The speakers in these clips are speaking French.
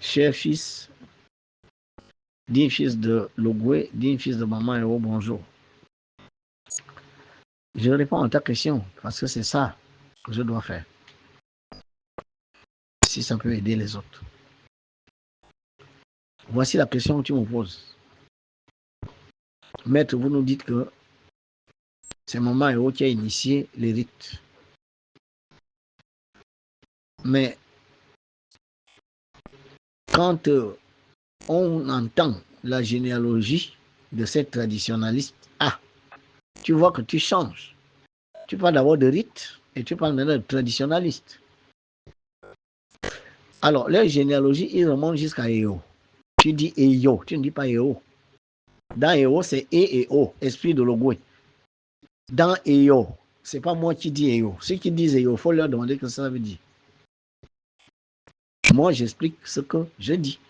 cher fils, digne fils de Logoué, digne fils de maman Eo, bonjour. Je réponds à ta question parce que c'est ça que je dois faire. Si ça peut aider les autres. Voici la question que tu me poses. Maître, vous nous dites que c'est maman Eo qui a initié les rites. Mais quand on entend la généalogie de cette traditionnaliste, tu vois que tu changes. Tu parles d'abord de rite et tu parles maintenant de traditionnaliste. Alors, leur généalogie, ils remontent jusqu'à Eo. Tu dis Eyo, tu ne dis pas Eo. Dans Eo, c'est E et O, esprit de Logoué. Dans Eo, c'est pas moi qui dis Eo. Ceux qui disent Eo, il faut leur demander ce que ça veut dire. Moi, j'explique ce que je dis.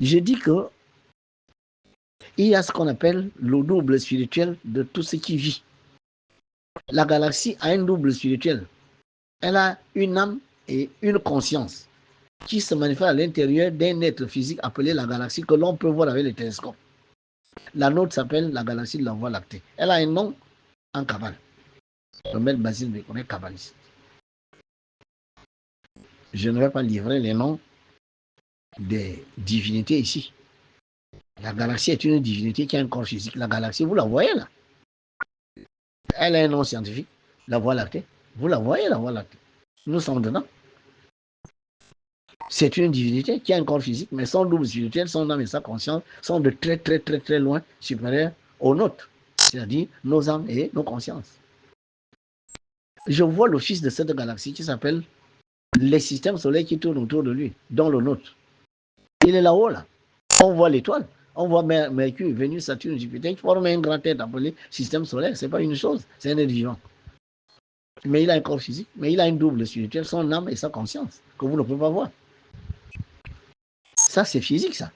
Je dis que il y a ce qu'on appelle le double spirituel de tout ce qui vit. La galaxie a un double spirituel. Elle a une âme et une conscience qui se manifeste à l'intérieur d'un être physique appelé la galaxie que l'on peut voir avec les télescopes. La nôtre s'appelle la galaxie de la Voie lactée. Elle a un nom en Kabbale. Le maître Basile me connaît kabbaliste. Je ne vais pas livrer les noms des divinités ici. La galaxie est une divinité qui a un corps physique. La galaxie, vous la voyez là. Elle a un nom scientifique, la Voie lactée. Vous la voyez, la Voie lactée. Nous sommes dedans. C'est une divinité qui a un corps physique, mais son double spirituel, son âme et sa conscience sont de très, très, très, très loin supérieurs aux nôtres, c'est-à-dire nos âmes et nos consciences. Je vois le fils de cette galaxie qui s'appelle les systèmes solaires qui tournent autour de lui, dont le nôtre. Il est là-haut, là. On voit l'étoile, on voit Mercure, Vénus, Saturne, Jupiter, qui forment un grand être appelé système solaire. Ce n'est pas une chose, c'est un être vivant. Mais il a un corps physique, mais il a une double spirituelle, son âme et sa conscience, que vous ne pouvez pas voir. Ça, c'est physique, ça.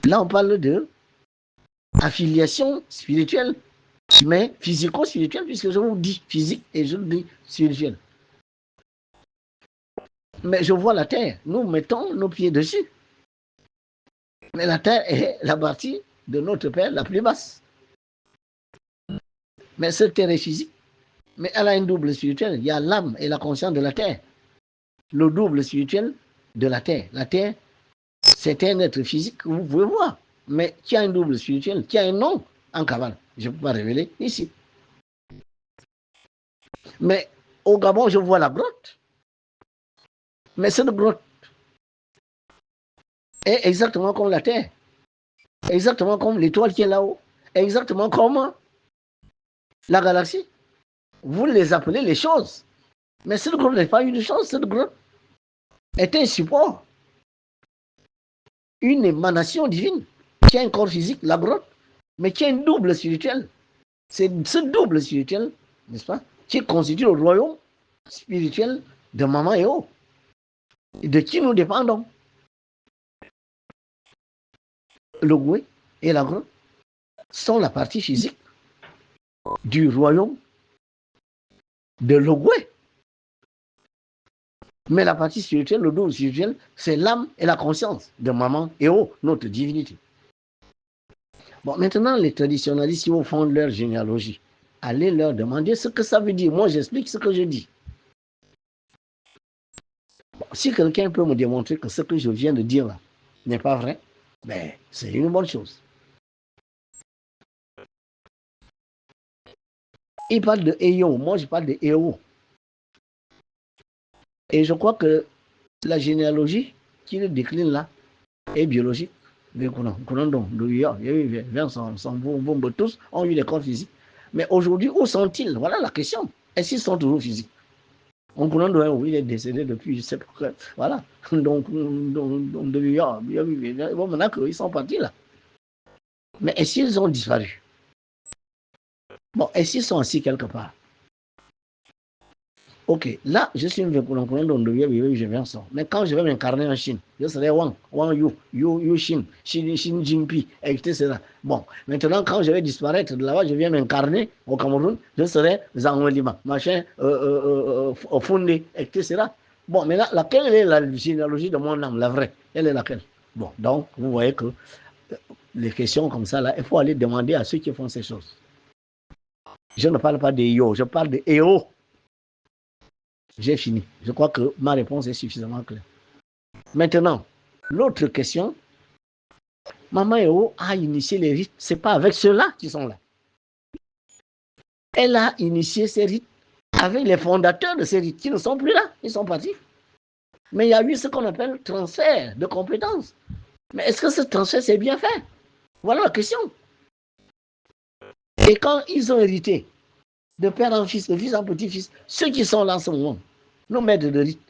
Là, on parle de affiliation spirituelle, mais physico-spirituelle, puisque je vous dis physique et je vous dis spirituelle. Mais je vois la terre, nous mettons nos pieds dessus. Mais la terre est la partie de notre Père la plus basse. Mais cette terre est physique, mais elle a un double spirituel. Il y a l'âme et la conscience de la terre. Le double spirituel de la terre. La terre, c'est un être physique que vous pouvez voir, mais qui a un double spirituel, qui a un nom en Kabbale. Je ne peux pas révéler ici. Mais au Gabon, je vois la grotte. Mais cette grotte est exactement comme la Terre, exactement comme l'étoile qui est là-haut, exactement comme la galaxie. Vous les appelez les choses. Mais cette grotte n'est pas une chose, cette grotte est un support, une émanation divine qui a un corps physique, la grotte, mais qui a une double spirituelle. C'est ce double spirituel, n'est-ce pas, qui constitue le royaume spirituel de Maman Eo, de qui nous dépendons. Le Goué et la grotte sont la partie physique du royaume de Logoué. Mais la partie spirituelle, le double spirituel, c'est l'âme et la conscience de Maman Eo, notre divinité. Bon, maintenant, les traditionalistes qui font leur généalogie, allez leur demander ce que ça veut dire. Moi, j'explique ce que je dis. Bon, si quelqu'un peut me démontrer que ce que je viens de dire là n'est pas vrai, ben, c'est une bonne chose. Il parle de Eyo, moi je parle de Eo. Et je crois que la généalogie qu'il décline là est biologique. Tous ont eu des corps physiques. Mais aujourd'hui, où sont-ils? Voilà la question. Est-ce qu'ils sont toujours physiques? On connaît oui, il est décédé depuis, je sais pas. Voilà. Donc, maintenant qu'ils sont partis là. Mais est-ce qu'ils ont disparu? Bon, est-ce qu'ils sont assis quelque part? Ok, là, je suis un véhiculon, je viens ça. Mais quand je vais m'incarner en Chine, je serai Wang Yu Xin, Xin Jinping, etc. Bon, maintenant, quand je vais disparaître de là-bas, je viens m'incarner au Cameroun, je serai Zhang Welima, machin, Fondé, etc. Bon, mais là, laquelle est la généalogie de mon âme, la vraie? Elle est laquelle? Bon, donc, vous voyez que les questions comme ça, là, il faut aller demander à ceux qui font ces choses. Je ne parle pas des yo, je parle des héros. J'ai fini. Je crois que ma réponse est suffisamment claire. Maintenant, l'autre question, Maman Eo a initié les rites, ce n'est pas avec ceux-là qui sont là. Elle a initié ces rites avec les fondateurs de ces rites qui ne sont plus là, ils sont partis. Mais il y a eu ce qu'on appelle transfert de compétences. Mais est-ce que ce transfert s'est bien fait? Voilà la question. Et quand ils ont hérité, de père en fils, de fils en petit-fils, ceux qui sont là en ce moment, nos maîtres de rite,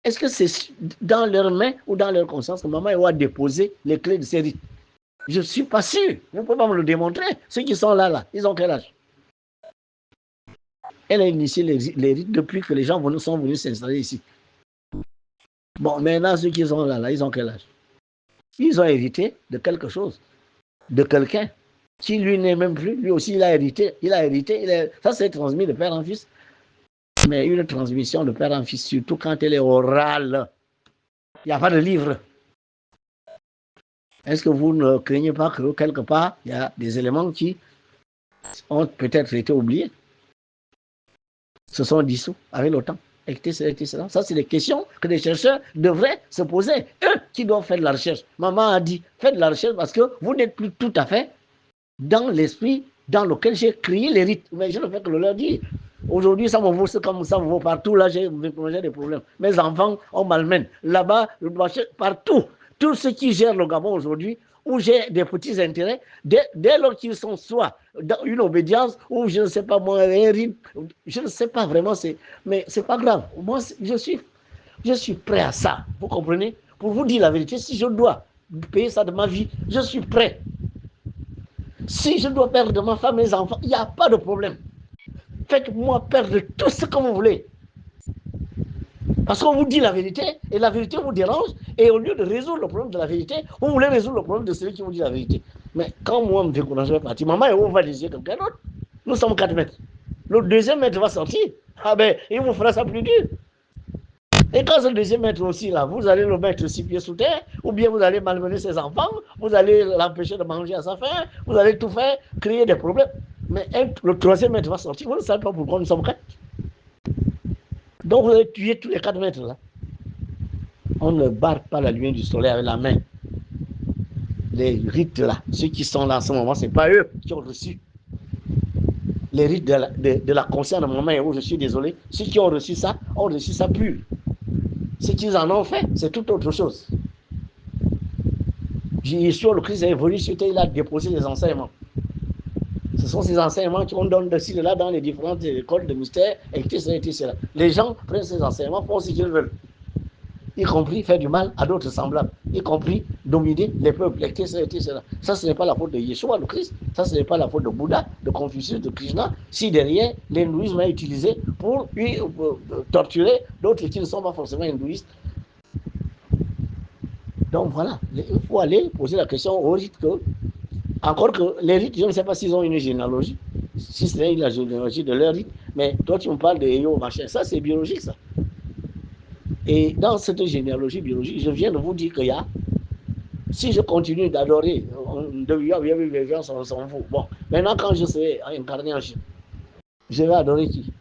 est-ce que c'est dans leurs mains ou dans leur conscience que maman a déposé les clés de ces rites? Je ne suis pas sûr. Vous pouvez pas me le démontrer. Ceux qui sont là, ils ont quel âge? Elle a initié les rites depuis que les gens sont venus s'installer ici. Bon, maintenant, ceux qui sont là, ils ont quel âge? Ils ont hérité de quelque chose, de quelqu'un qui lui n'est même plus. Lui aussi, il a hérité. Ça, c'est transmis de père en fils. Mais une transmission de père en fils, surtout quand elle est orale, il n'y a pas de livre. Est-ce que vous ne craignez pas que quelque part, il y a des éléments qui ont peut-être été oubliés, se sont dissous avec le temps, etc. Ça, c'est des questions que les chercheurs devraient se poser. Eux qui doivent faire de la recherche. Maman a dit, faites de la recherche parce que vous n'êtes plus tout à fait dans l'esprit dans lequel j'ai créé les rites. Mais je ne fais que le leur dire. Aujourd'hui, ça me vaut comme ça me vaut partout. Là, j'ai des problèmes. Mes enfants, on m'almène. Là-bas, partout. Tous ceux qui gèrent le Gabon aujourd'hui, où j'ai des petits intérêts, dès lors qu'ils sont soit dans une obédience, ou je ne sais pas moi, un rite, je ne sais pas vraiment, mais c'est pas grave. Moi, je suis prêt à ça. Vous comprenez? Pour vous dire la vérité, si je dois payer ça de ma vie, je suis prêt. Si je dois perdre de ma femme et mes enfants, il n'y a pas de problème. Faites-moi perdre tout ce que vous voulez. Parce qu'on vous dit la vérité, et la vérité vous dérange, et au lieu de résoudre le problème de la vérité, vous voulez résoudre le problème de celui qui vous dit la vérité. Mais quand moi, je me décourage, je vais partir. Maman, et on va décider quelqu'un d'autre. Nous sommes 4 mètres. Le deuxième maître va sortir. Ah ben, il vous fera ça plus dur. Et quand ce deuxième maître aussi, là, vous allez le mettre 6 pieds sous terre, ou bien vous allez malmener ses enfants, vous allez l'empêcher de manger à sa faim, vous allez tout faire, créer des problèmes. Mais le troisième maître va sortir, vous ne savez pas pourquoi nous sommes 4. Donc vous allez tuer tous les 4 mètres là. On ne barre pas la lumière du soleil avec la main. Les rites là, ceux qui sont là en ce moment, ce n'est pas eux qui ont reçu les rites de la conscience de mon main, où je suis désolé. Ceux qui ont reçu ça pur. Ce qu'ils en ont fait, c'est tout autre chose. Yeshua, le Christ est venu sur terre, il a déposé les enseignements. Ce sont ces enseignements qu'on donne de ci, de là, dans les différentes écoles de mystère, etc. Les gens prennent ces enseignements, font ce qu'ils veulent. Y compris faire du mal à d'autres semblables, y compris dominer les peuples, etc. Ça, ce n'est pas la faute de Yeshua, le Christ. Ça, ce n'est pas la faute de Bouddha, de Confucius, de Krishna. Si derrière, l'hindouisme est utilisé pour torturer d'autres qui ne sont pas forcément hindouistes. Donc voilà, il faut aller poser la question aux rites que, encore que les rites, je ne sais pas s'ils ont une généalogie, si c'est la généalogie de leur rite, mais toi tu me parles de Eyo, machin, ça c'est biologique ça. Et dans cette généalogie biologique, je viens de vous dire qu'il y a, si je continue d'adorer, on s'en fout. Bon, maintenant quand je serai incarné en Chine, je vais adorer qui?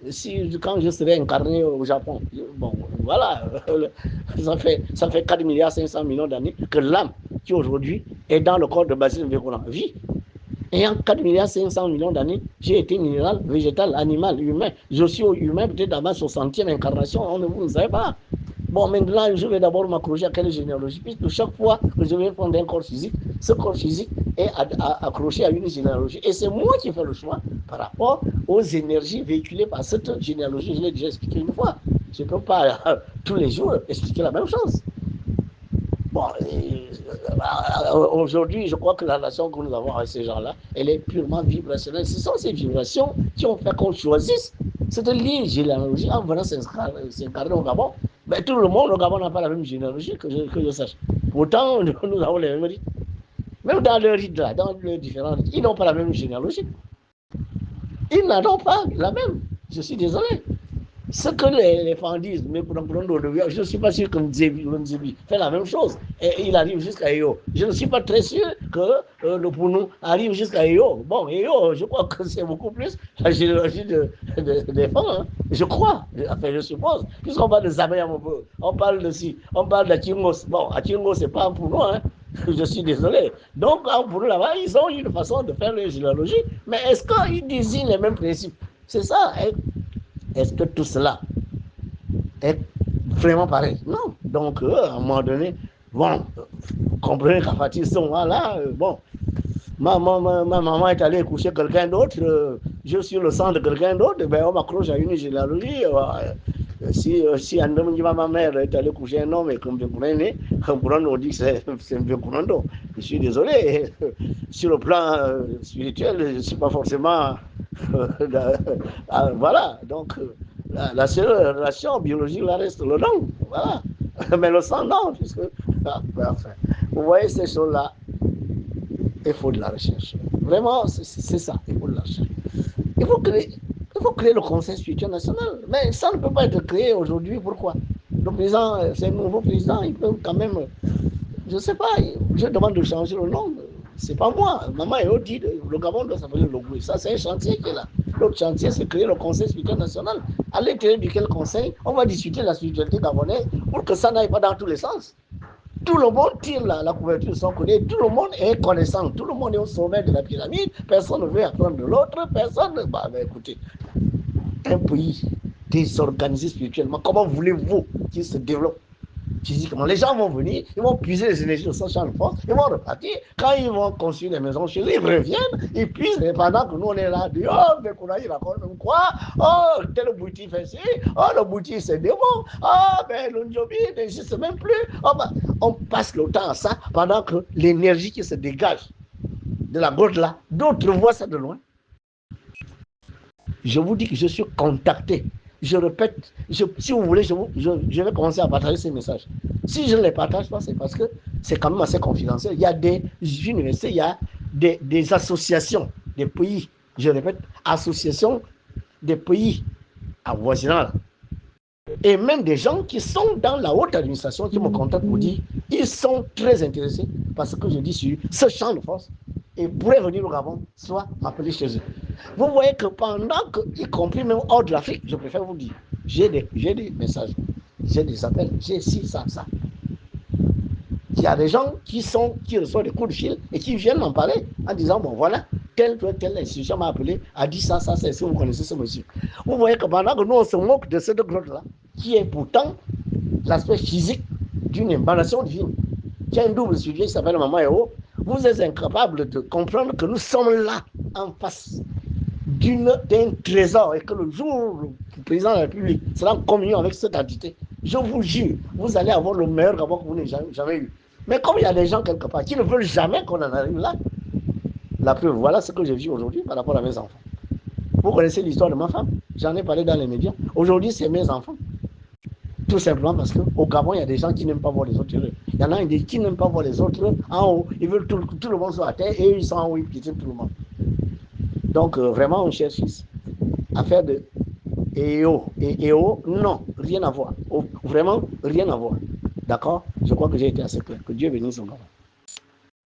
Quand je serai incarné au Japon, bon, voilà, ça fait 4 milliards 500 millions d'années que l'âme qui aujourd'hui est dans le corps de Basile Mvekona vit. Et en 4 milliards 500 millions d'années, j'ai été minéral, végétal, animal, humain. Je suis humain peut-être dans ma 60e incarnation, vous ne savez pas. Bon, maintenant, je vais d'abord m'accrocher à quelle généalogie, puisque chaque fois que je vais prendre un corps physique, ce corps physique est accroché à une généalogie. Et c'est moi qui fais le choix par rapport aux énergies véhiculées par cette généalogie. Je l'ai déjà expliqué une fois. Je ne peux pas tous les jours expliquer la même chose. Bon, aujourd'hui, je crois que la relation que nous avons avec ces gens-là, elle est purement vibrationnelle. Ce sont ces vibrations qui ont fait qu'on choisisse cette ligne généalogie en venant s'incarner au Gabon. Mais tout le monde au Gabon n'a pas la même généalogie, que je sache. Pourtant, nous avons les mêmes rites. Même dans leurs rites, là, dans leurs différents rites, ils n'ont pas la même généalogie. Ils n'en ont pas la même. Je suis désolé. Ce que les femmes disent, mais je ne suis pas sûr que Mzebi fait la même chose. Et il arrive jusqu'à EO. Je ne suis pas très sûr que le Pounou arrive jusqu'à EO. Bon, EO, je crois que c'est beaucoup plus la généalogie des femmes. Hein. Je crois, enfin je suppose. Puisqu'on parle de Zabaya Mobo, on parle de si, on parle d'Achingos. Bon, Achingos, c'est pas un Pounou, hein. Je suis désolé. Donc, en Pounou là-bas, ils ont une façon de faire leur généalogie. Mais est-ce qu'ils désignent les mêmes principes? C'est ça. Hein. Est-ce que tout cela est vraiment pareil? Non. Donc, à un moment donné, bon, vous comprenez qu'à partir de ce moment-là, bon, ma maman est allée coucher quelqu'un d'autre, je suis le sang de quelqu'un d'autre, ben on m'accroche à une généalogie. Si ma mère est allée coucher un homme et comme vous comprenez, on dit que c'est un vieux courando. Je suis désolé. Sur le plan spirituel, je ne suis pas forcément. Voilà. Donc, la seule relation biologique, là, reste le nom. Voilà. Mais le sang, non. Puisque, enfin, vous voyez ces choses-là, il faut de la recherche. Vraiment, c'est ça, il faut de la recherche. Il faut créer le Conseil spirituel national. Mais ça ne peut pas être créé aujourd'hui. Pourquoi? Le président, c'est un nouveau président, il peut quand même, je ne sais pas, je demande de changer le nom. C'est pas moi. Maman est dit, le Gabon doit s'appeler le Goué. Ça, c'est un chantier qui est là. L'autre chantier, c'est créer le Conseil spirituel national. À l'intérieur duquel conseil, on va discuter la spiritualité gabonaise pour que ça n'aille pas dans tous les sens. Tout le monde tire la couverture de son côté, tout le monde est connaissant, tout le monde est au sommet de la pyramide, personne ne veut apprendre de l'autre, personne ne... Bah, écoutez, un pays désorganisé spirituellement, comment voulez-vous qu'il se développe physiquement? Les gens vont venir, ils vont puiser les énergies de son champ de force, ils vont repartir. Quand ils vont construire des maisons chez eux, ils reviennent, ils puisent, et pendant que nous on est là, oh, mais qu'on a eu raconte quoi? Oh, tel bouti fait ci, oh, le bouti c'est démon, oh, mais le Njobi n'existe même plus. Oh, bah, on passe le temps à ça pendant que l'énergie qui se dégage de la gauche là, d'autres voient ça de loin. Je vous dis que je suis contacté. Je répète, si vous voulez, je vais commencer à partager ces messages. Si je ne les partage pas, c'est parce que c'est quand même assez confidentiel. Il y a des universités, il y a des associations des pays, je répète, associations des pays avoisinants. Et même des gens qui sont dans la haute administration qui me contactent pour dire ils sont très intéressés parce que je dis sur ce champ de force et pourraient venir au Gabon, soit m'appeler chez eux. Vous voyez que pendant que, y compris même hors de l'Afrique, je préfère vous dire, j'ai des messages, j'ai des appels, j'ai ci, ça. Il y a des gens qui reçoivent des coups de fil et qui viennent m'en parler en disant, bon voilà, telle institution m'a appelé, a dit ça, c'est si vous connaissez ce monsieur. Vous voyez que pendant que nous on se moque de cette grotte-là, qui est pourtant l'aspect physique d'une émanation divine, qui a un double sujet qui s'appelle Maman Eo, vous êtes incapable de comprendre que nous sommes là, en face d'un trésor, et que le jour où le président de la République sera en communion avec cette entité, je vous jure, vous allez avoir le meilleur Gabon que vous n'avez jamais eu. Mais comme il y a des gens quelque part qui ne veulent jamais qu'on en arrive là, la preuve, voilà ce que j'ai vu aujourd'hui par rapport à mes enfants. Vous connaissez l'histoire de ma femme, j'en ai parlé dans les médias. Aujourd'hui, c'est mes enfants. Tout simplement parce qu'au Gabon, il y a des gens qui n'aiment pas voir les autres heureux. Il y en a qui n'aiment pas voir les autres en haut. Ils veulent tout le monde soit à terre et ils sont en haut, ils piétinent tout le monde. Donc, vraiment, mon cher fils, affaire de EO, non, rien à voir. Vraiment, rien à voir. D'accord? Je crois que j'ai été assez clair. Que Dieu bénisse son Gabon.